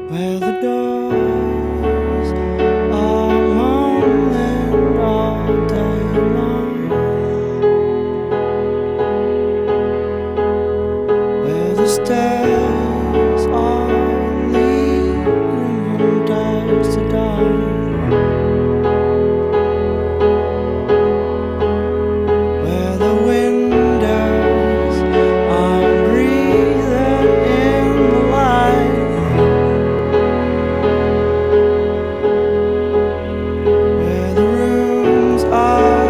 where the doors are moaning all day long, where the stairs are leading from dusk to dawn, where the windows are breathing in the light, where the rooms are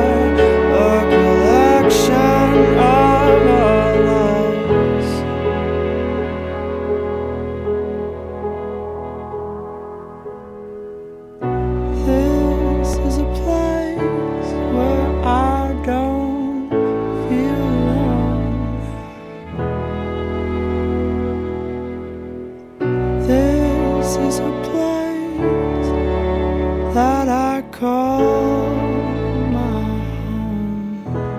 a collection of our lives. This is a place where I don't feel alone. This is a place that I call my home.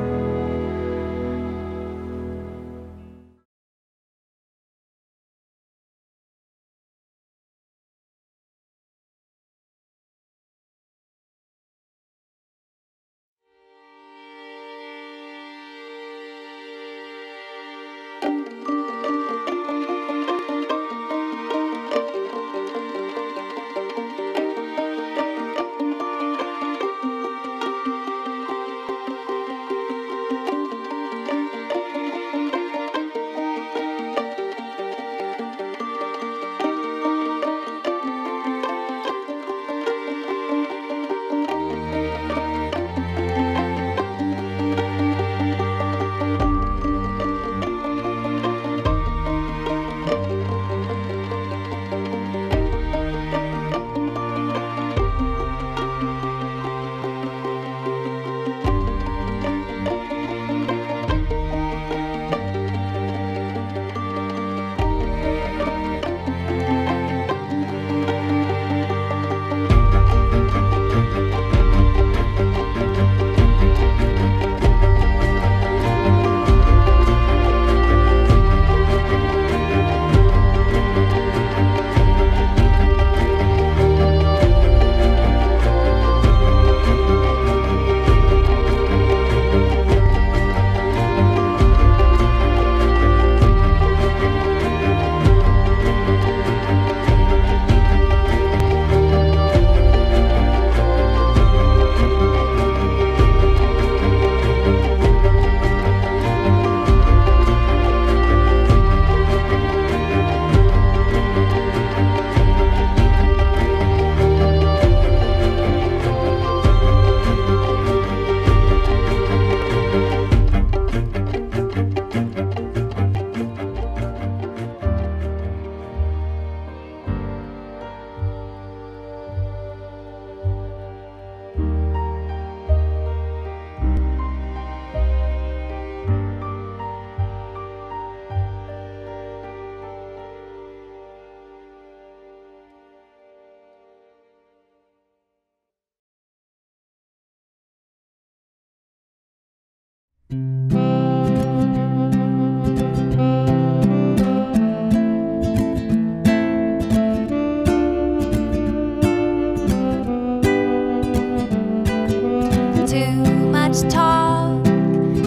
Too much talk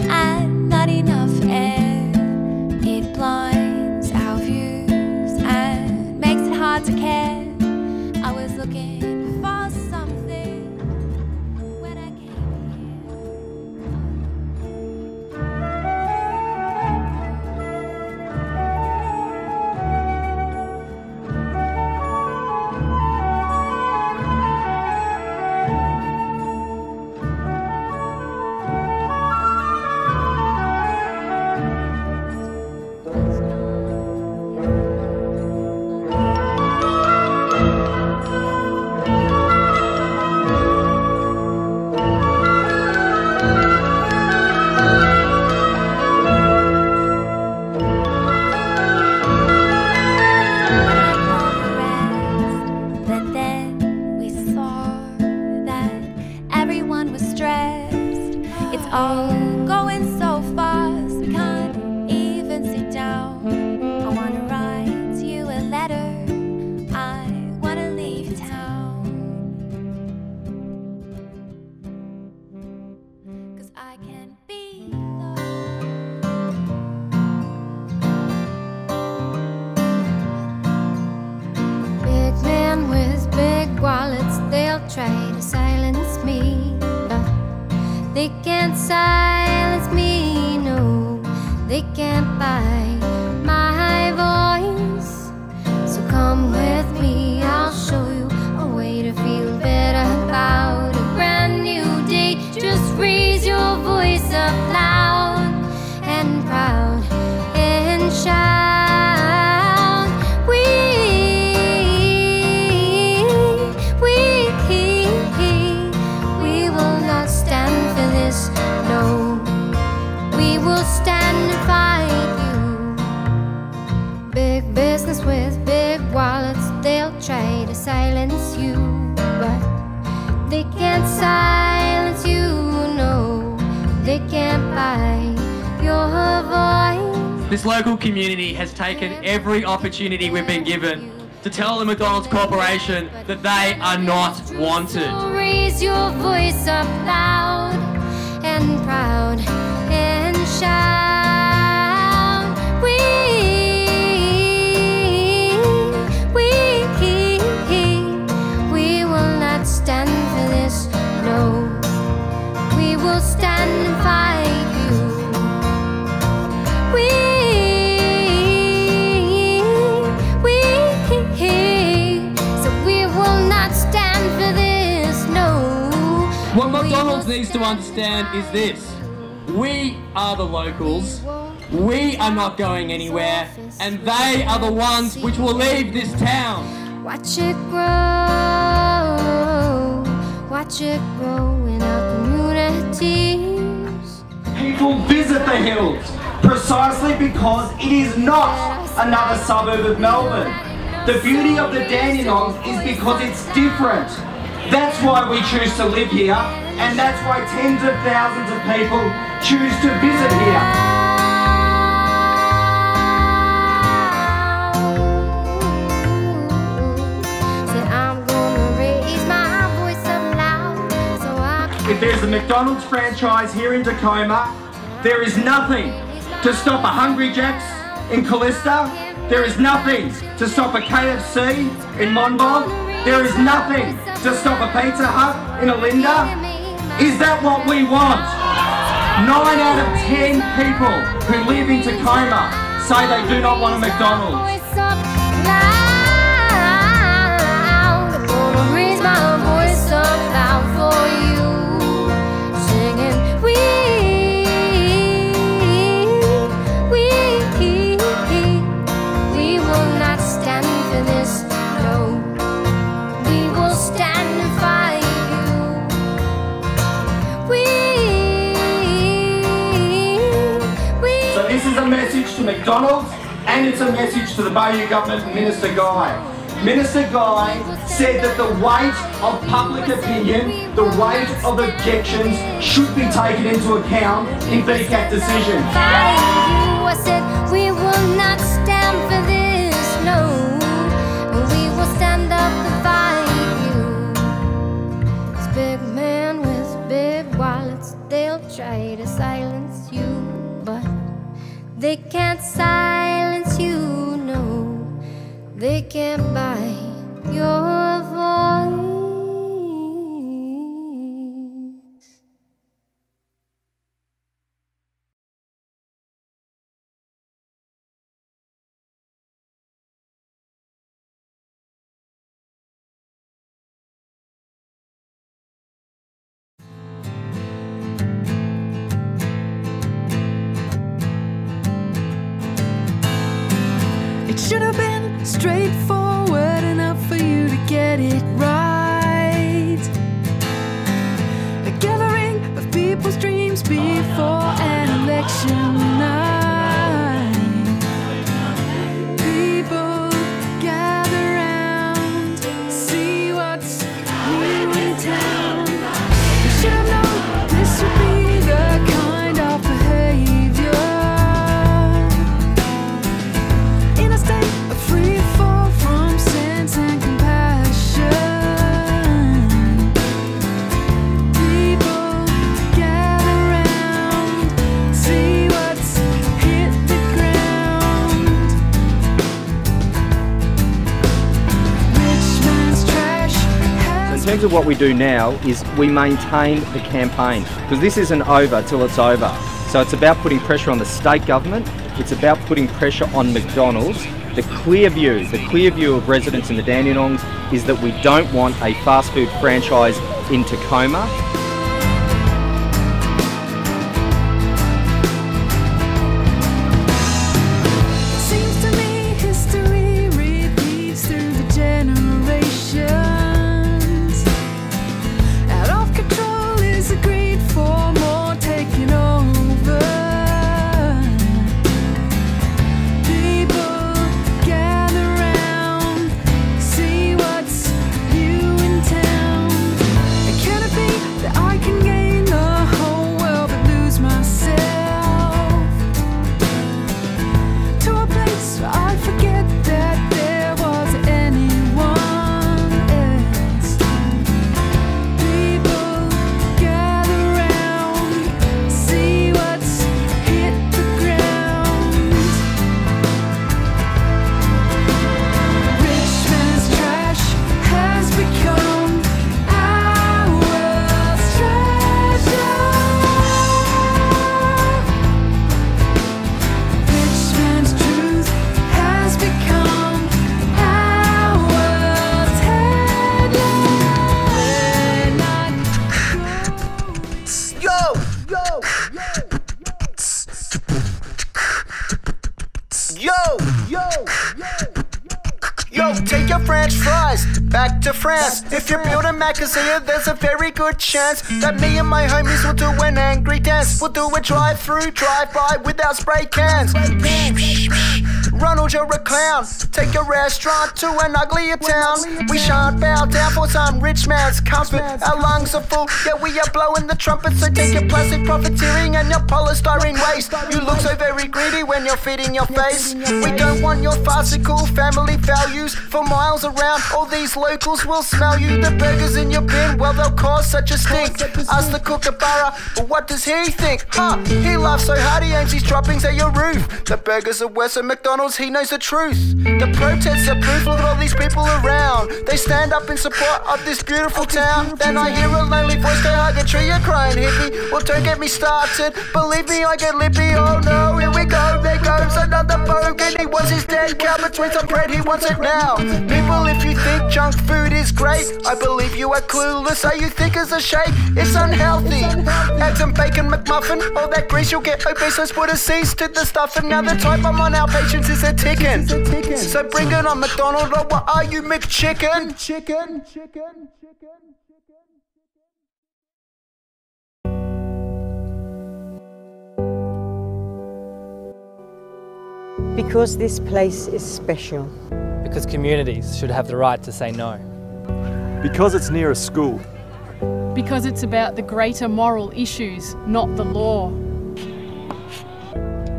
and not enough air. It blinds our views and makes it hard to care. I was looking for something when I came here. silence me, no, they can't buy my voice. So come with me, I'll show you a way to feel better about a brand new day. Just raise your voice up loud and proud and shout. We will not stand for this, no. We will stand and fight you. Big business with big wallets, they'll try to silence you, but they can't silence you, no. They can't buy your voice. This local community has taken every opportunity we've been given to tell the McDonald's Corporation that they are not wanted. So raise your voice up loud and proud and shout. We will not stand for this, no. We will stand and fight you. So we will not stand for this, no. What McDonald's needs to understand is this: we are the locals, we are not going anywhere, and they are the ones which will leave this town. Watch it grow in our communities. People visit the hills precisely because it is not another suburb of Melbourne. The beauty of the Dandenongs is because it's different. That's why we choose to live here, and that's why tens of thousands of people choose to visit here. If there's a McDonald's franchise here in Tecoma, there is nothing to stop a Hungry Jack's in Callista. There is nothing to stop a KFC in Monbulk. There is nothing to stop a Pizza Hut in Olinda. Is that what we want? 9 out of 10 people who live in Tecoma say they do not want a McDonald's. Message to McDonald's, and it's a message to the Bayou government and Minister Guy. Minister Guy said that the weight of public opinion, the weight of objections should be taken into account in VCAT decisions. I said we will not stand for this, no. We will stand up and fight you. This big man with big wallets, they'll try to silence you, but they can't silence you, no. They can't buy your voice. Should have been straightforward enough for you to get it right. A gathering of people's dreams before an election night. People gather round, see what's new in town. You should have known this would be the kind of behavior in a state of free fall from sense and compassion. People gather round, see what's terms of what we do now is we maintain the campaign, because this isn't over till it's over. So it's about putting pressure on the state government, it's about putting pressure on McDonald's. The clear view of residents in the Dandenongs is that we don't want a fast food franchise in Tecoma. Yo, take your French fries back to France. If you're building Macazia, there's a very good chance that me and my homies will do an angry dance. We'll do a drive-through, drive-by without spray cans. Ronald, you're a clown. Take a restaurant to an uglier town. We shan't bow down for some rich man's comfort. Our lungs are full, yeah, we are blowing the trumpet. So take your plastic profiteering and your polystyrene waste. You look so very greedy when you're feeding your face. We don't want your farcical family values. For miles around, all these locals will smell you. The burgers in your bin, well, they'll cause such a stink. Ask the kookaburra, but what does he think? He laughs so hard he aims his droppings at your roof. The burgers are worse than McDonald's, he knows the truth. The protests are proof, look at all these people around. They stand up in support of this beautiful town. Then I hear a lonely voice, go hug a tree, you're crying hippie. Well, don't get me started, believe me, I get lippy. Oh no, here we go, there goes another bogan. He wants his dead cow between some bread, he wants it now. People, if you think junk food is great, I believe you are clueless. All you think is a shake, it's unhealthy. Eggs and bacon McMuffin, all that grease you'll get obese. Let's put a cease to the stuff. And now the time I'm on our patience is a ticking. So bring it on, McDonald, or what are you, McChicken? Chicken. Because this place is special. Because communities should have the right to say no. Because it's near a school. Because it's about the greater moral issues, not the law.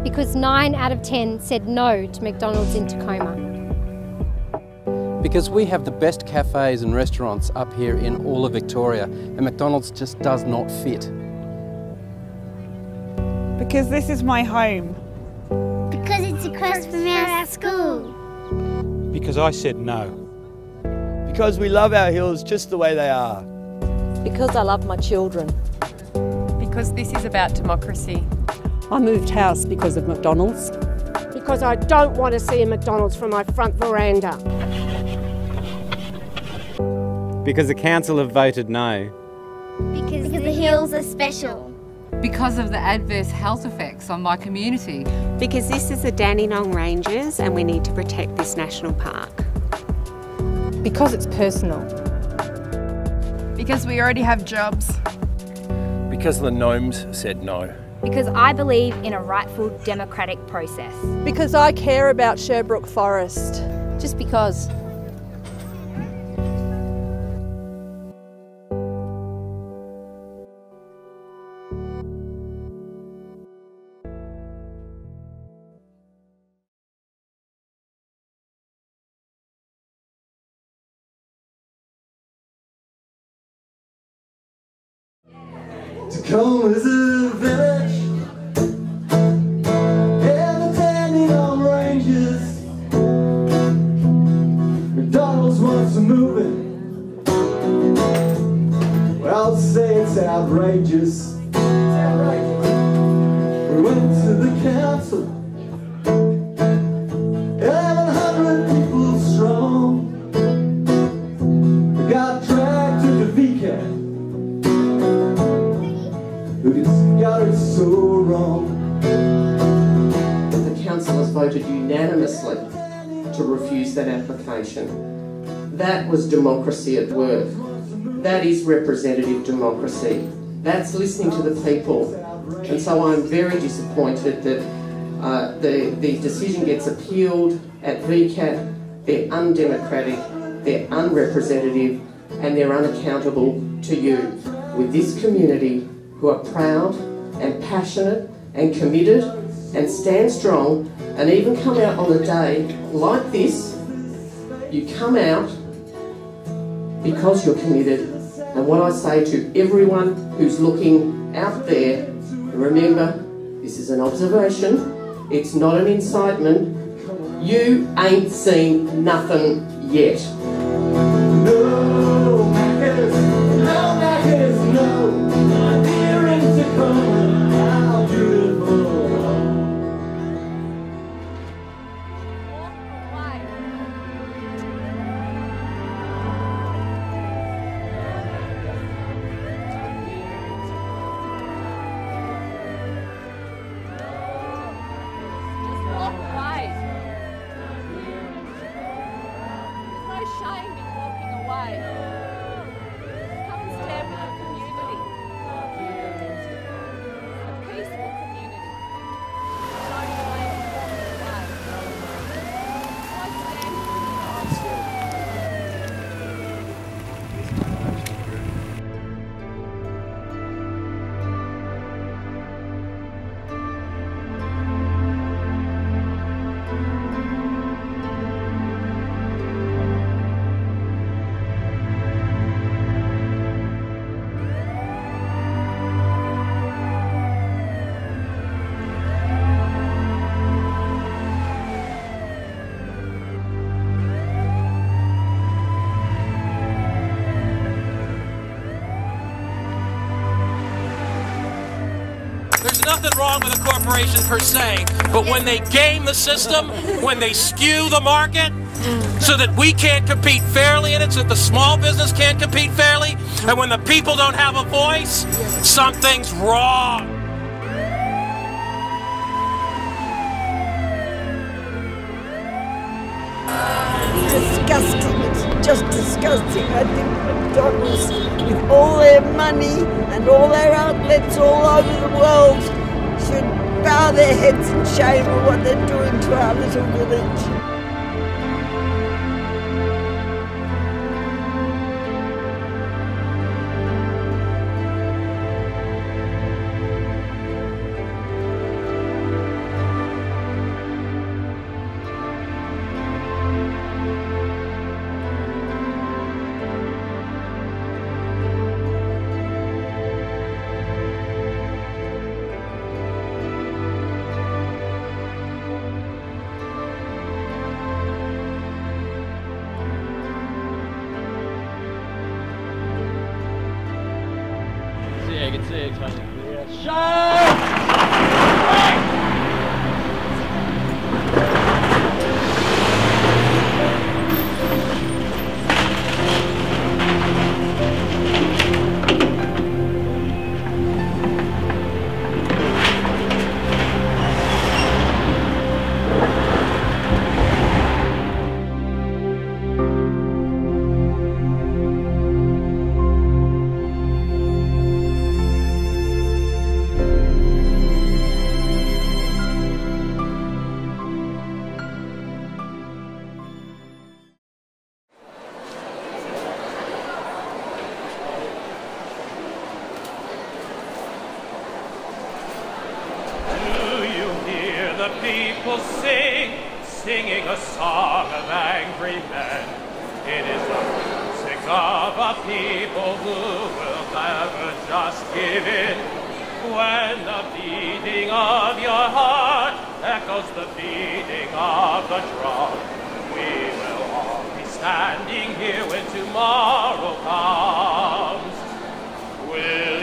Because 9 out of 10 said no to McDonald's in Tecoma. Because we have the best cafes and restaurants up here in all of Victoria, and McDonald's just does not fit. Because this is my home. Because it's across from our school. Because I said no. Because we love our hills just the way they are. Because I love my children. Because this is about democracy. I moved house because of McDonald's. Because I don't want to see a McDonald's from my front veranda. Because the council have voted no. Because the hills are special. Because of the adverse health effects on my community. Because this is the Dandenong Ranges and we need to protect this national park. Because it's personal. Because we already have jobs. Because the gnomes said no. Because I believe in a rightful democratic process. Because I care about Sherbrooke Forest. Just because. Tecoma is a village in the Dandenong Ranges. McDonald's wants to move it. It's outrageous. We went to the council, 1,100 people strong. We got dragged to the VCAT because God is so wrong. The councillors voted unanimously to refuse that application. That was democracy at work. That is representative democracy. That's listening to the people. And so I'm very disappointed that the decision gets appealed at VCAT. They're undemocratic, they're unrepresentative, and they're unaccountable to you. With this community who are proud and passionate and committed and stand strong and even come out on a day like this, you come out because you're committed. And what I say to everyone who's looking out there, remember, this is an observation, it's not an incitement. You ain't seen nothing yet. No, Maccas, no, Maccas, no. My dear in Tecoma, how beautiful. There's nothing wrong with a corporation per se, but when they game the system, when they skew the market, so that we can't compete fairly in it, so that the small business can't compete fairly, and when the people don't have a voice, something's wrong. Disgusting, it's just disgusting. I think McDonald's, with all their money and all their outlets all over the world, should bow their heads in shame at what they're doing to our little village. I can see it coming. The people singing a song of angry men. It is the music of a people who will never just give in. When the beating of your heart echoes the beating of the drum, we will all be standing here when tomorrow comes. Will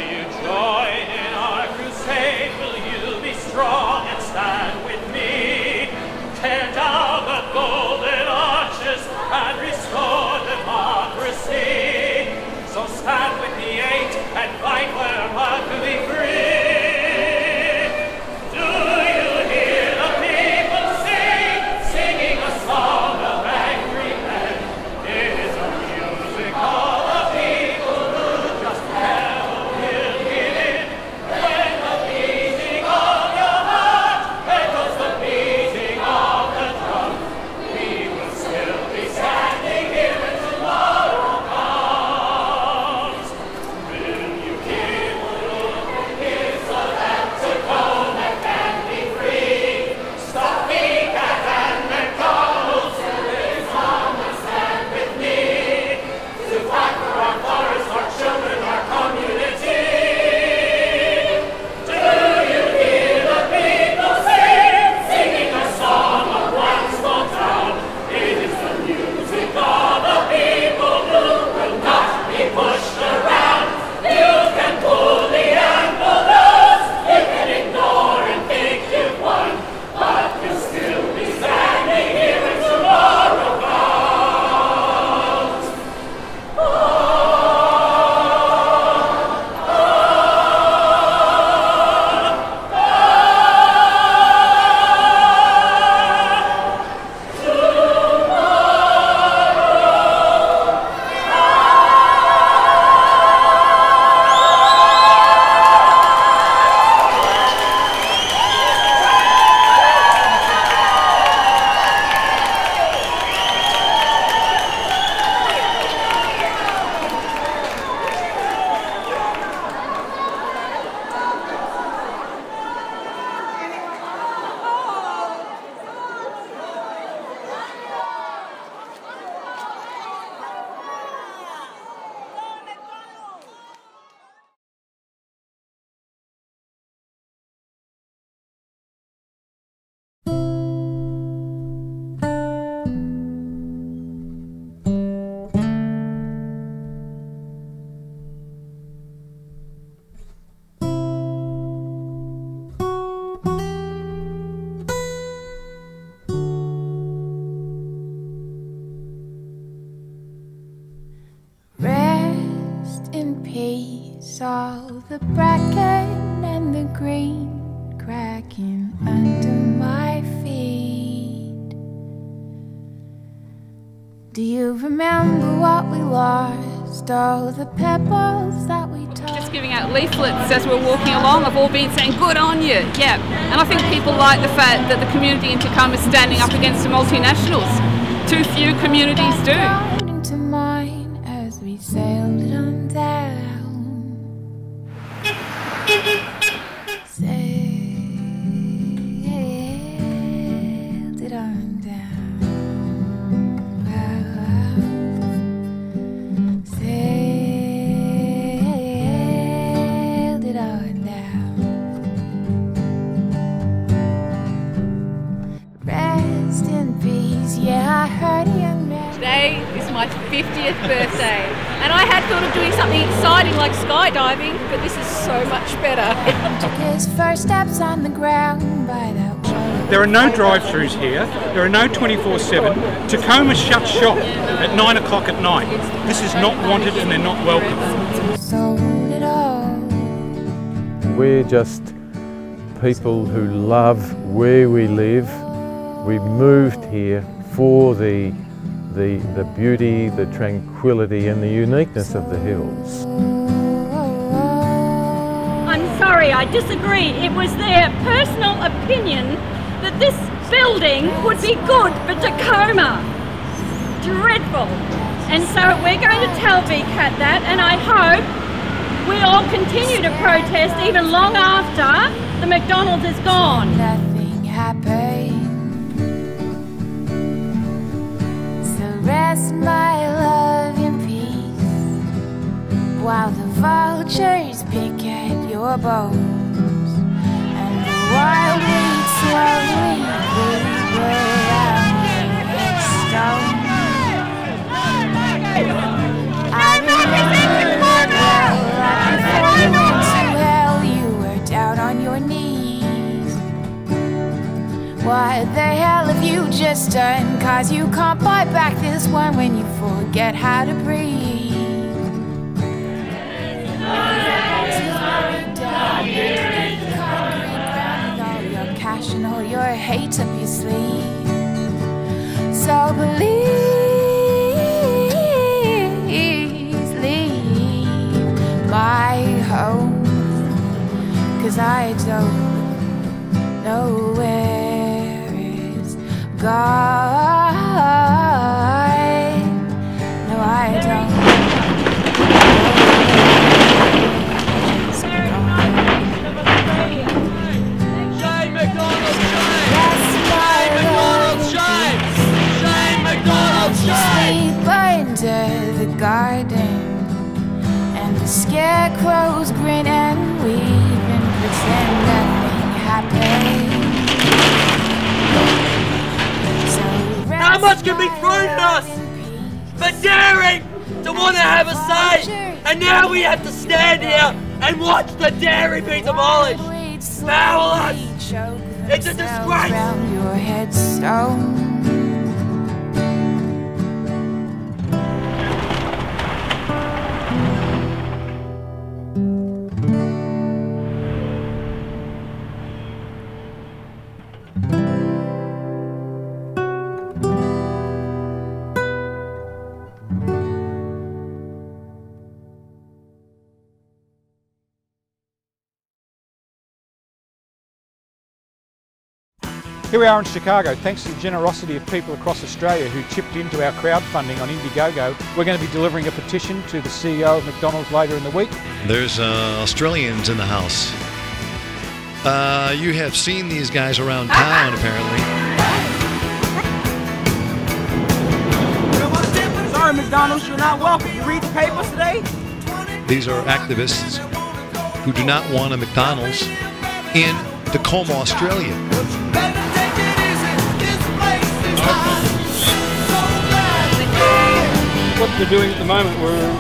saw the bracken and the green cracking under my feet. Do you remember what we lost? All the pebbles that we tossed? Just giving out leaflets as we're walking along. I've all been saying, good on you, yeah. And I think people like the fact that the community in Tecoma is standing up against the multinationals. Too few communities do. Into mine as we sailed it on down. Sailed it on down. Sailed it on down. Rest in peace, yeah, I heard a young man. Today is my 50th birthday, and I had thought of doing something exciting like skydiving, but this is so much better. Took his first steps on the ground by that wall. There are no drive-thrus here, there are no 24/7. Tecoma shuts shop at 9 o'clock at night. This is not wanted and they're not welcome. Sold it all. We're just people who love where we live. We moved here for the beauty, the tranquility and the uniqueness of the hills. I'm sorry, I disagree. It was their personal opinion that this building would be good for Tecoma. Dreadful. And so we're going to tell VCAT that, and I hope we all continue to protest even long after the Mcdonald's is gone. Nothing happened. Rest my love in peace, while the vultures pick at your bones, and the wild weeds slowly creep around your headstone. I remember well, right before you went to hell, you were down on your knees. What the hell have you just done? 'Cause you can't buy back this one when you forget how to breathe. With all your cash and all your hate up your sleeve. So please leave my home, 'cause I don't know where it's gone. No, I don't. Shame McDonald's, shame! Shame McDonald's, shame! Shame McDonald's, shame! Sleep under the garden, and the scarecrows grin and weep and pretend nothing happened. How much can be thrown at us for daring to want to have a say? And now we have to stand here and watch the dairy be demolished. Powerless! It's a disgrace! Around your headstone. Here we are in Chicago. Thanks to the generosity of people across Australia who chipped into our crowdfunding on Indiegogo, we're going to be delivering a petition to the CEO of McDonald's later in the week. There's Australians in the house. You have seen these guys around town, apparently. Sorry, McDonald's, you're not welcome. You read the papers today? These are activists who do not want a McDonald's in Tecoma, Australia. What we're doing at the moment, we're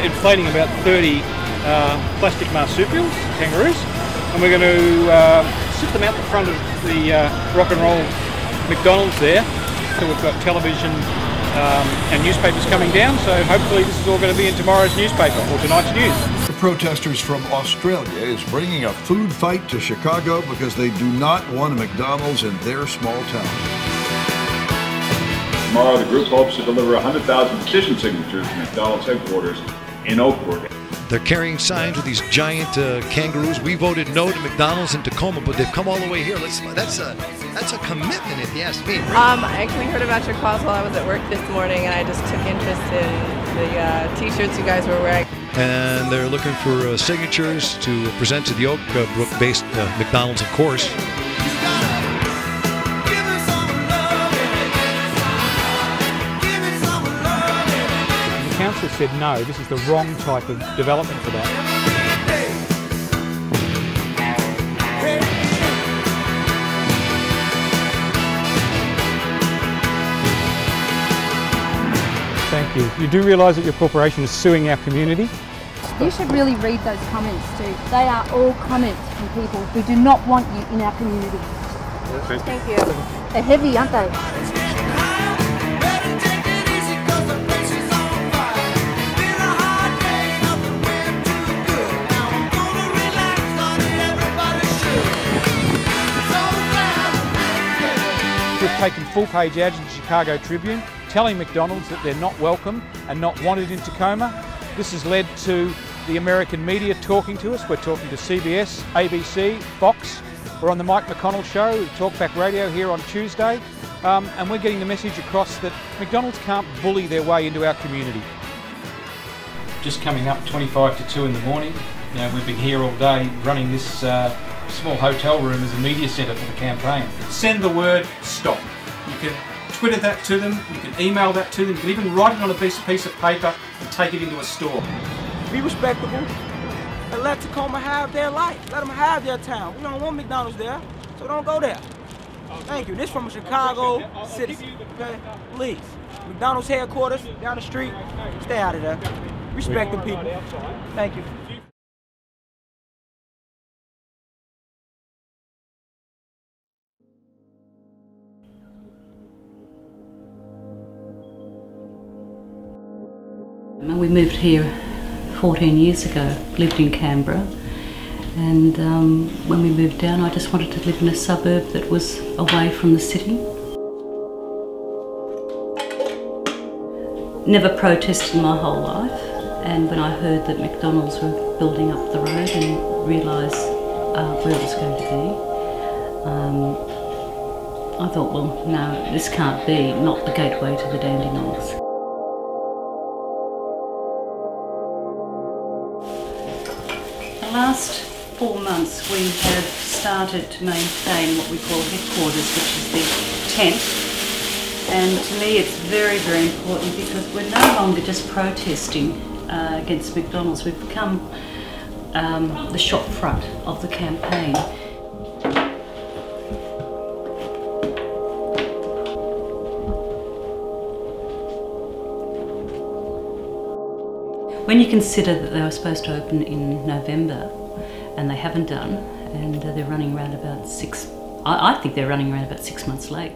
inflating about 30 plastic marsupials, kangaroos, and we're going to sit them out the front of the rock and roll McDonald's there. So we've got television and newspapers coming down, so hopefully this is all going to be in tomorrow's newspaper or tonight's news. protesters from Australia is bringing a food fight to Chicago because they do not want a McDonald's in their small town. Tomorrow, the group hopes to deliver 100,000 petition signatures to McDonald's headquarters in Oakbrook. They're carrying signs with these giant kangaroos. We voted no to McDonald's in Tecoma, but they've come all the way here. That's a commitment, if you ask me. I actually heard about your cause while I was at work this morning, and I just took interest in the T-shirts you guys were wearing. And they're looking for signatures to present to the Oakbrook-based McDonald's, of course. The council said no, this is the wrong type of development for that. Thank you. You do realise that your corporation is suing our community? You should really read those comments too. They are all comments from people who do not want you in our community. Thank you. They're heavy, aren't they? We've taken full-page ads in the Chicago Tribune telling McDonald's that they're not welcome and not wanted in Tecoma. This has led to the American media talking to us. We're talking to CBS, ABC, Fox. We're on the Mike McConnell Show, Talkback Radio here on Tuesday. And we're getting the message across that McDonald's can't bully their way into our community. Just coming up 25 to 2 in the morning. You know, we've been here all day running this small hotel room as a media centre for the campaign. Send the word stop. You can Twitter that to them, you can email that to them, you can even write it on a piece of paper and take it into a store. Be respectable and let Tecoma have their life. Let them have their town. We don't want McDonald's there, so don't go there. Thank you. This from a Chicago citizen. Okay? Please. McDonald's headquarters down the street. Stay out of there. Respect the people. Thank you. We moved here 14 years ago, lived in Canberra, and when we moved down I just wanted to live in a suburb that was away from the city. Never protested my whole life, and when I heard that McDonald's were building up the road and realised where it was going to be, I thought, well, no, this can't be not the gateway to the Dandenongs. The last 4 months we have started to maintain what we call headquarters, which is the tent. And to me it's very, very important because we're no longer just protesting against McDonald's. We've become the shop front of the campaign. When you consider that they were supposed to open in November and they haven't done, and they're running around about I think they're running around about 6 months late.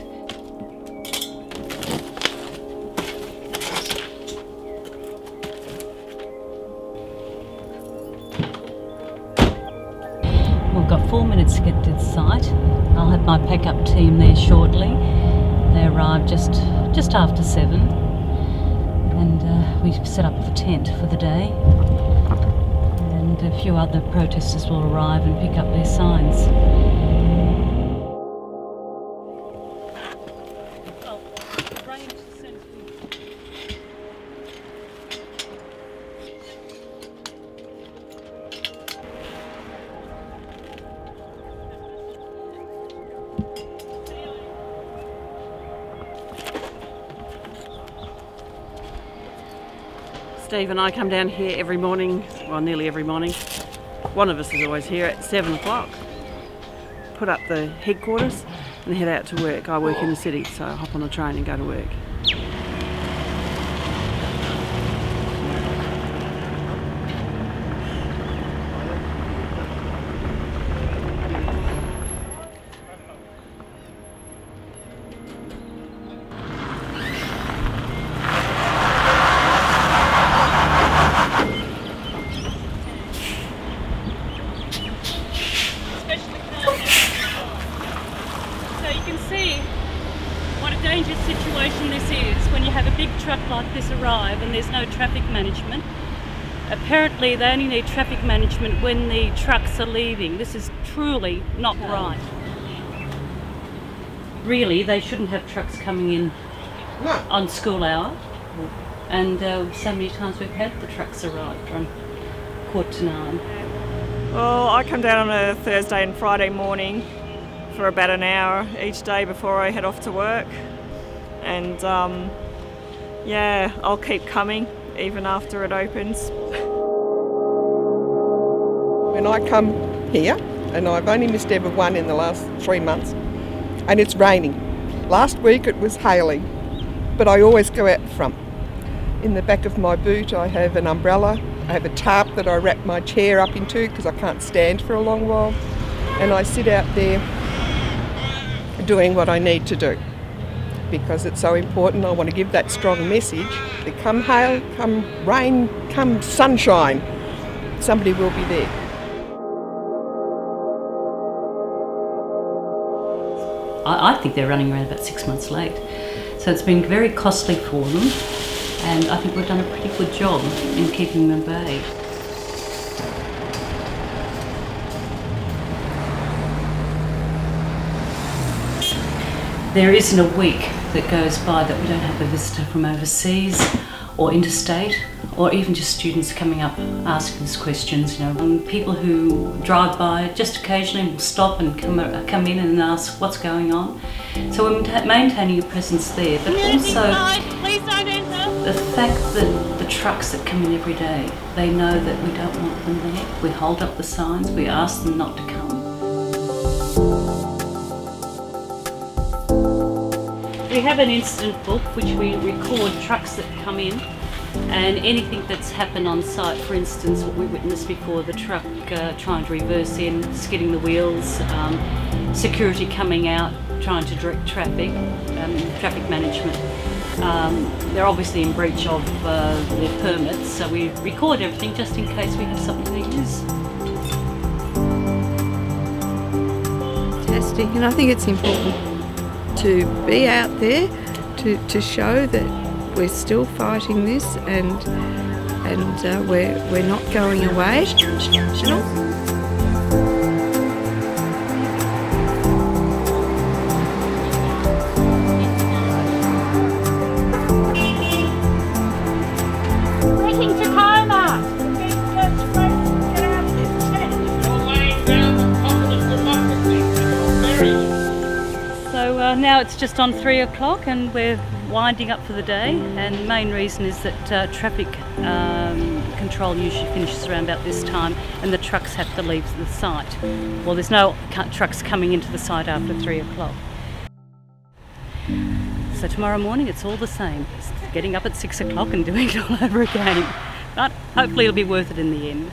We've got 4 minutes to get to the site. I'll have my pack-up team there shortly. They arrive just after 7. And we set up the tent for the day, and a few other protesters will arrive and pick up their signs. Steve and I come down here every morning, well, nearly every morning. One of us is always here at 7 o'clock. Put up the headquarters and head out to work. I work in the city, so I hop on the train and go to work. have a big truck like this arrive and there's no traffic management. Apparently they only need traffic management when the trucks are leaving. This is truly not right. Really, they shouldn't have trucks coming in on school hour. And so many times we've had the trucks arrive from 8:45. Well, I come down on a Thursday and Friday morning for about an hour each day before I head off to work. And yeah, I'll keep coming even after it opens. When I come here, and I've only missed ever one in the last 3 months, and it's raining. Last week it was hailing, but I always go out front. In the back of my boot I have an umbrella, I have a tarp that I wrap my chair up into because I can't stand for a long while, and I sit out there doing what I need to do because it's so important. I want to give that strong message that come hail, come rain, come sunshine, somebody will be there. I think they're running around about 6 months late. So it's been very costly for them, and I think we've done a pretty good job in keeping them at bay. There isn't a week that goes by that we don't have a visitor from overseas or interstate, or even just students coming up asking us questions. You know, people who drive by just occasionally will stop and come in and ask what's going on. So we're maintaining a presence there, but also the fact that the trucks that come in every day, they know that we don't want them there. We hold up the signs, we ask them not to come. We have an incident book which we record trucks that come in and anything that's happened on site. For instance, what we witnessed before, the truck trying to reverse in, skidding the wheels, security coming out, trying to direct traffic, traffic management. They're obviously in breach of their permits, so we record everything just in case we have something to use. Fantastic, and I think it's important to be out there to show that we're still fighting this and we're not going away. Breaking Tecoma! So now it's just on 3 o'clock and we're winding up for the day, and the main reason is that traffic control usually finishes around about this time and the trucks have to leave the site. Well, there's no trucks coming into the site after 3 o'clock. So tomorrow morning it's all the same. It's getting up at 6 o'clock and doing it all over again. But hopefully it'll be worth it in the end.